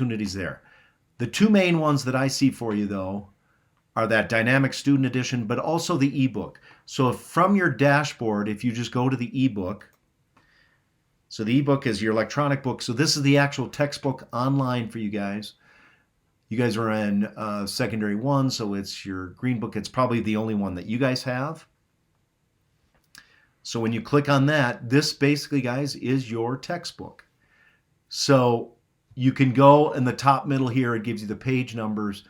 opportunities there. The two main ones that I see for you, though, are that Dynamic Student Edition, but also the ebook. So from your dashboard, if you just go to the ebook, so the ebook is your electronic book. So this is the actual textbook online for you guys. You guys are in secondary one, so it's your green book. It's probably the only one that you guys have. So when you click on that, this basically, guys, is your textbook. So you can go in the top middle here, it gives you the page numbers.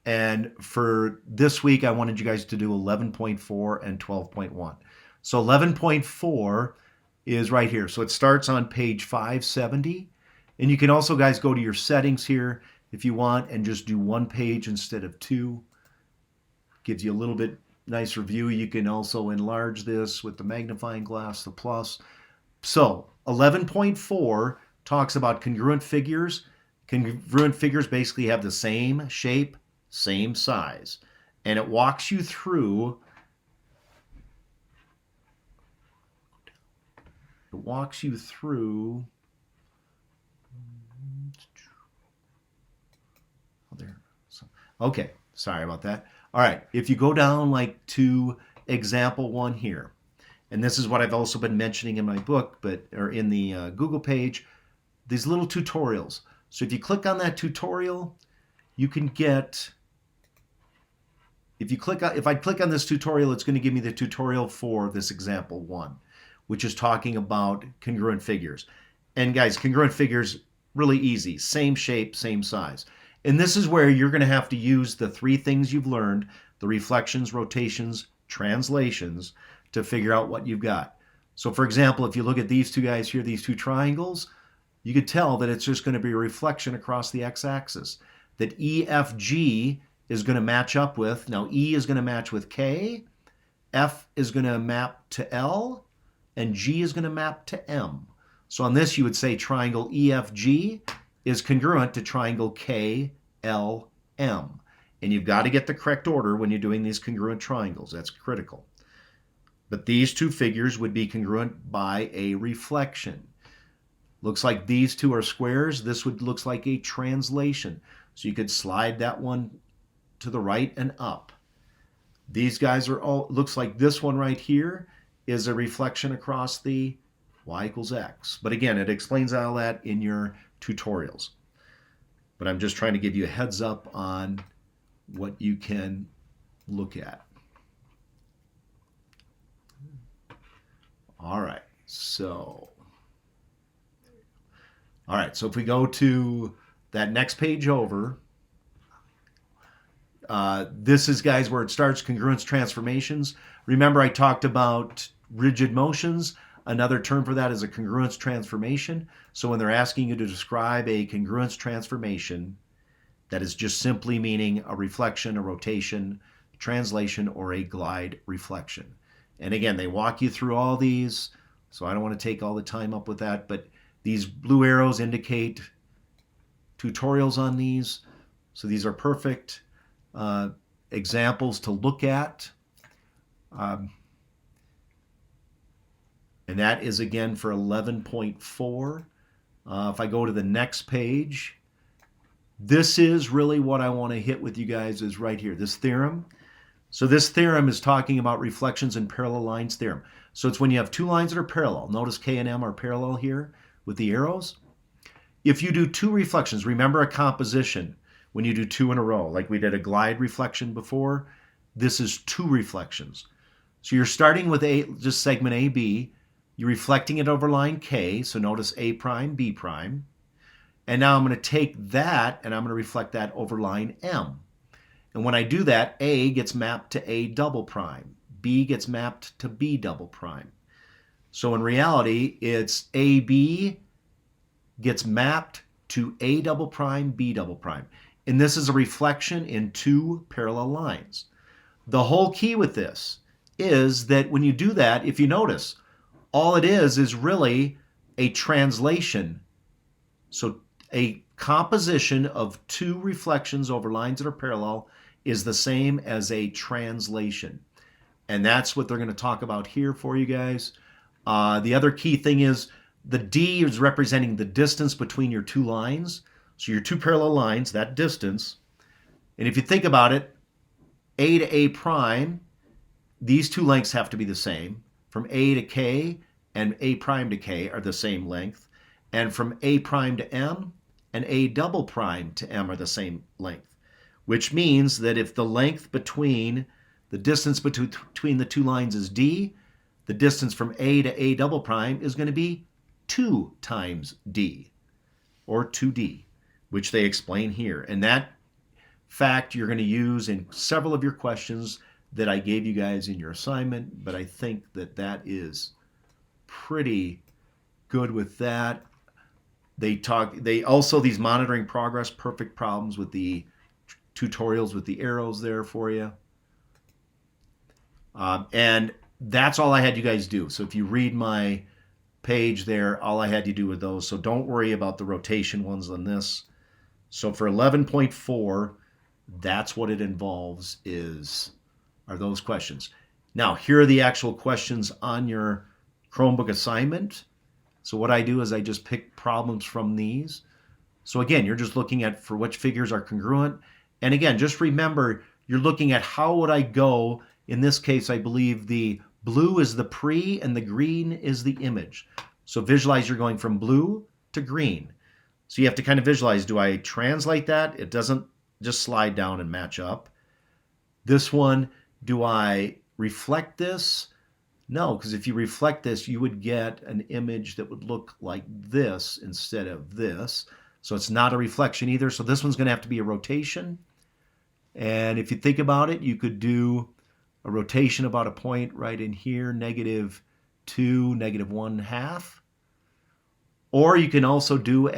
And for this week, I wanted you guys to do 11.4 and 12.1. So 11.4 is right here. So it starts on page 570. And you can also, guys, go to your settings here if you want and just do one page instead of two. Gives you a little bit nicer view. You can also enlarge this with the magnifying glass, the plus. So 11.4 talks about congruent figures. Congruent figures basically have the same shape, same size. And it walks you through okay, sorry about that. All right, if you go down like to example one here, and this is what I've also been mentioning in my book, or in the Google page, these little tutorials. So if you click on that tutorial, you can get, if I click on this tutorial, it's going to give me the tutorial for this example one, which is talking about congruent figures. And guys, congruent figures, really easy, same shape, same size. And this is where you're going to have to use the three things you've learned, the reflections, rotations, translations, to figure out what you've got. So for example, if you look at these two guys here, these two triangles, you could tell that it's just going to be a reflection across the x-axis. That EFG is going to match up with, now E is going to match with K, F is going to map to L, and G is going to map to M. So on this, you would say triangle EFG is congruent to triangle KLM. And you've got to get the correct order when you're doing these congruent triangles. That's critical. But these two figures would be congruent by a reflection. Looks like these two are squares. This looks like a translation. So you could slide that one to the right and up. These guys are all, looks like this one right here is a reflection across the y equals x. But again, it explains all that in your tutorials. But I'm just trying to give you a heads up on what you can look at. All right, so if we go to that next page over, this is, guys, where it starts, congruence transformations. Remember, I talked about rigid motions. Another term for that is a congruence transformation. So when they're asking you to describe a congruence transformation, that is just simply meaning a reflection, a rotation, translation, or a glide reflection. And again, they walk you through all these, so I don't want to take all the time up with that, but these blue arrows indicate tutorials on these. So these are perfect examples to look at. And that is, again, for 11.4. If I go to the next page, this is really what I want to hit with you guys, is right here, this theorem. So this theorem is talking about reflections in parallel lines theorem. So it's when you have two lines that are parallel. Notice K and M are parallel here with the arrows. If you do two reflections, remember a composition, when you do two in a row, like we did a glide reflection before, this is two reflections. So you're starting with just segment AB, you're reflecting it over line K, so notice A prime, B prime. And now I'm going to take that and I'm going to reflect that over line M. And when I do that, A gets mapped to A double prime. B gets mapped to B double prime. So in reality, it's AB gets mapped to A double prime, B double prime. And this is a reflection in two parallel lines. The whole key with this is that when you do that, if you notice, all it is really a translation. So a composition of two reflections over lines that are parallel is the same as a translation. And that's what they're going to talk about here for you guys. The other key thing is the D is representing the distance between your two lines. So your two parallel lines, that distance, and if you think about it, A to A prime, these two lengths have to be the same. From A to K and A prime to K are the same length. And from A prime to M and A double prime to M are the same length, which means that if the length between the distance between the two lines is D, the distance from A to A double prime is going to be 2 times D, or 2D, which they explain here. And that fact you're going to use in several of your questions that I gave you guys in your assignment, but I think that that is pretty good with that. They also, these monitoring progress perfect problems with the tutorials with the arrows there for you. And that's all I had you guys do. So if you read my page there, all I had you do with those. So don't worry about the rotation ones on this. So for 11.4, that's what it involves are those questions. Now, here are the actual questions on your Chromebook assignment. So what I do is I just pick problems from these. So again, you're just looking at for which figures are congruent. And again, just remember, you're looking at how would I go. In this case, I believe the blue is the pre and the green is the image. So visualize you're going from blue to green. So you have to kind of visualize, do I translate that? It doesn't just slide down and match up. This one, do I reflect this? No, because if you reflect this, you would get an image that would look like this instead of this. So it's not a reflection either. So this one's going to have to be a rotation. And if you think about it, you could do a rotation about a point right in here, -2, -1/2. Or you can also do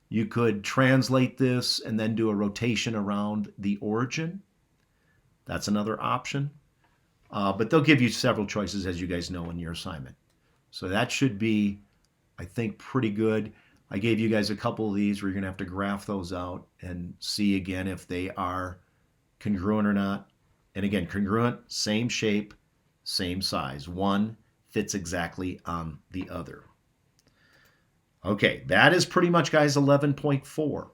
you could translate this and then do a rotation around the origin. That's another option. But they'll give you several choices, as you guys know, in your assignment. So that should be, I think, pretty good. I gave you guys a couple of these where you're going to have to graph those out and see again if they are congruent or not. And again, congruent, same shape, same size. One fits exactly on the other. Okay, that is pretty much, guys, 11.4.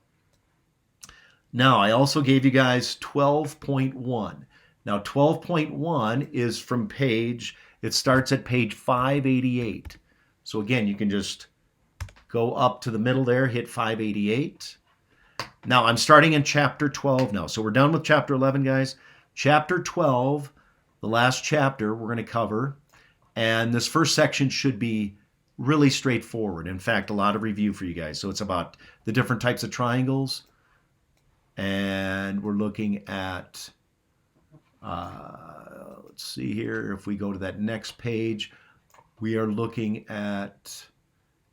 Now, I also gave you guys 12.1. Now, 12.1 is from it starts at page 588. So again, you can just go up to the middle there, hit 588. Now, I'm starting in chapter 12 now. So we're done with chapter 11, guys. Chapter 12, the last chapter we're going to cover. And this first section should be really straightforward. In fact, a lot of review for you guys. So it's about the different types of triangles. And we're looking at, let's see here, if we go to that next page, we are looking at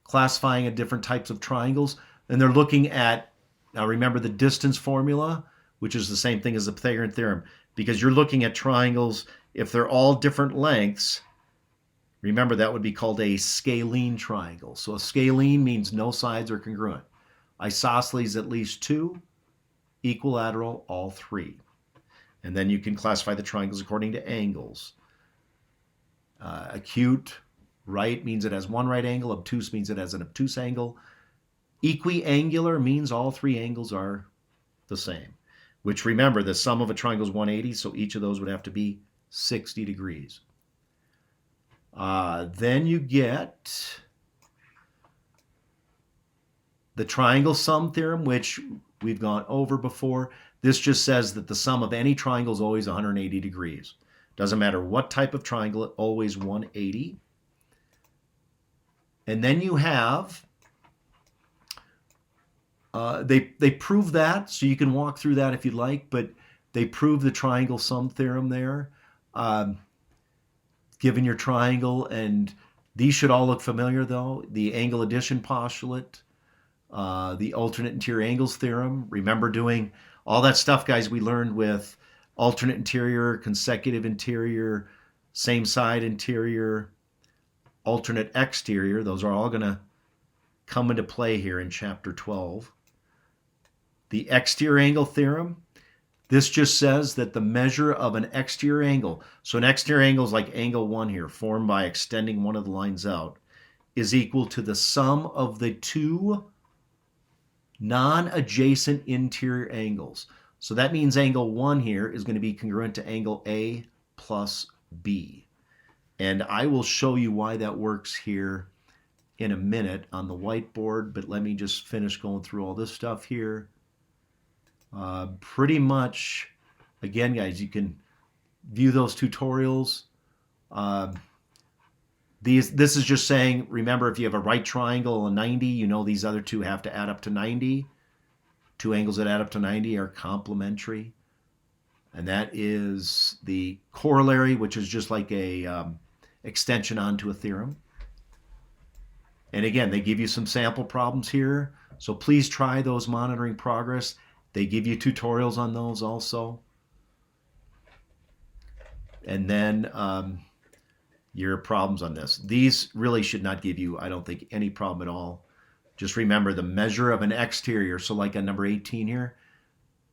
classifying at different types of triangles. And they're looking at, now remember the distance formula, which is the same thing as the Pythagorean theorem, because you're looking at triangles, if they're all different lengths, remember that would be called a scalene triangle. So a scalene means no sides are congruent. Isosceles at least 2, equilateral all 3. And then you can classify the triangles according to angles. Acute, right, means it has one right angle. Obtuse means it has an obtuse angle. Equiangular means all 3 angles are the same, which remember the sum of a triangle is 180, so each of those would have to be 60 degrees. Then you get the triangle sum theorem, which we've gone over before. This just says that the sum of any triangle is always 180 degrees. Doesn't matter what type of triangle, always 180. And then you have, they prove that, so you can walk through that if you'd like, but they prove the triangle sum theorem there. Given your triangle, and these should all look familiar though. The angle addition postulate, the alternate interior angles theorem. Remember doing all that stuff, guys, we learned with alternate interior, consecutive interior, same side interior, alternate exterior. Those are all going to come into play here in chapter 12. The exterior angle theorem. This just says that the measure of an exterior angle, so an exterior angle is like angle 1 here, formed by extending one of the lines out, is equal to the sum of the 2 non-adjacent interior angles. So that means angle 1 here is going to be congruent to angle A plus B. And I will show you why that works here in a minute on the whiteboard, but let me just finish going through all this stuff here. Pretty much, again, guys, you can view those tutorials. This is just saying, remember, if you have a right triangle and 90, you know these other two have to add up to 90. Two angles that add up to 90 are complementary. And that is the corollary, which is just like a extension onto a theorem. And again, they give you some sample problems here. So please try those monitoring progress. They give you tutorials on those also. And then your problems on this. These really should not give you, I don't think, any problem at all. Just remember the measure of an exterior. So like on number 18 here,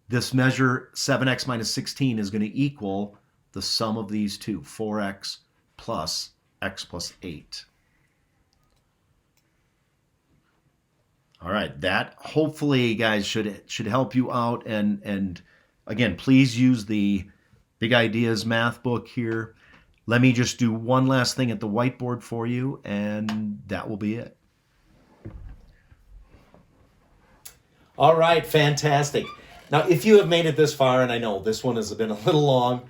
this measure 7x minus 16 is going to equal the sum of these two, 4x plus x plus 8. All right, that hopefully, guys, should help you out. And again, please use the Big Ideas math book here. Let me just do one last thing at the whiteboard for you, and that will be it. All right, fantastic. Now, if you have made it this far, and I know this one has been a little long,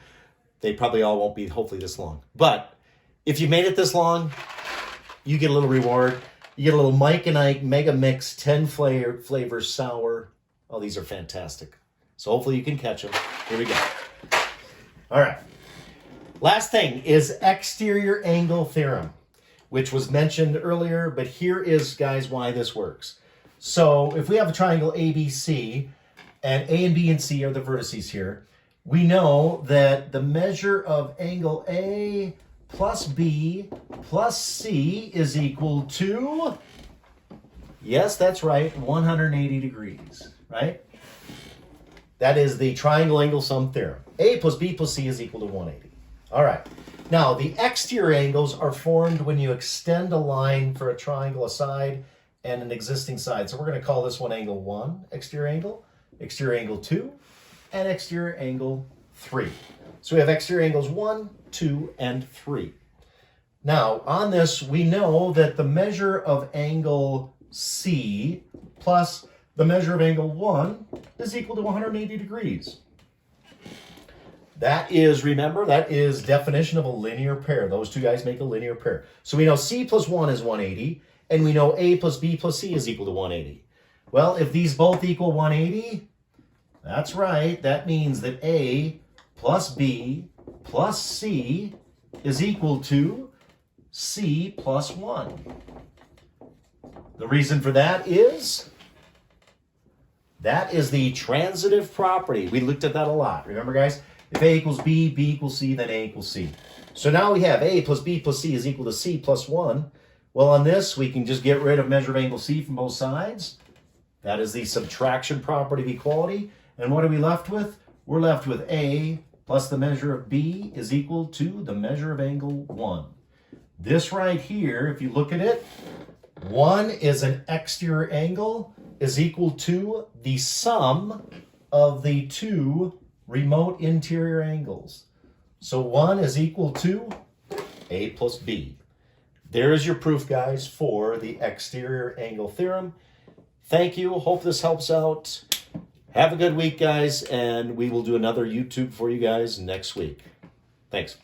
they probably all won't be hopefully this long, but if you made it this long, you get a little reward. You get a little Mike and Ike Mega Mix 10 flavors sour. Oh, these are fantastic. So hopefully you can catch them. Here we go. All right. Last thing is exterior angle theorem, which was mentioned earlier, but here is, guys, why this works. So if we have a triangle ABC, and A and B and C are the vertices here, we know that the measure of angle A plus B plus C is equal to, yes, that's right, 180 degrees, right? That is the triangle angle sum theorem. A plus B plus C is equal to 180. All right. Now, the exterior angles are formed when you extend a line for a triangle aside and an existing side. So we're going to call this one angle 1, exterior angle 2, and exterior angle 3. So we have exterior angles 1, 2, and 3. Now, on this, we know that the measure of angle C plus the measure of angle 1 is equal to 180 degrees. That is, remember, that is definition of a linear pair. Those two guys make a linear pair. So we know C plus 1 is 180, and we know A plus B plus C is equal to 180. Well, if these both equal 180, that's right. That means that A plus B plus C is equal to C plus 1. The reason for that is the transitive property. We looked at that a lot. Remember, guys? If A equals B, B equals C, then A equals C. So now we have A plus B plus C is equal to C plus 1. Well, on this, we can just get rid of measure of angle C from both sides. That is the subtraction property of equality. And what are we left with? We're left with A plus the measure of B is equal to the measure of angle 1. This right here, if you look at it, 1 is an exterior angle is equal to the sum of the two remote interior angles. So 1 is equal to A plus B. There is your proof, guys, for the exterior angle theorem. Thank you. Hope this helps out. Have a good week, guys, and we will do another YouTube for you guys next week. Thanks.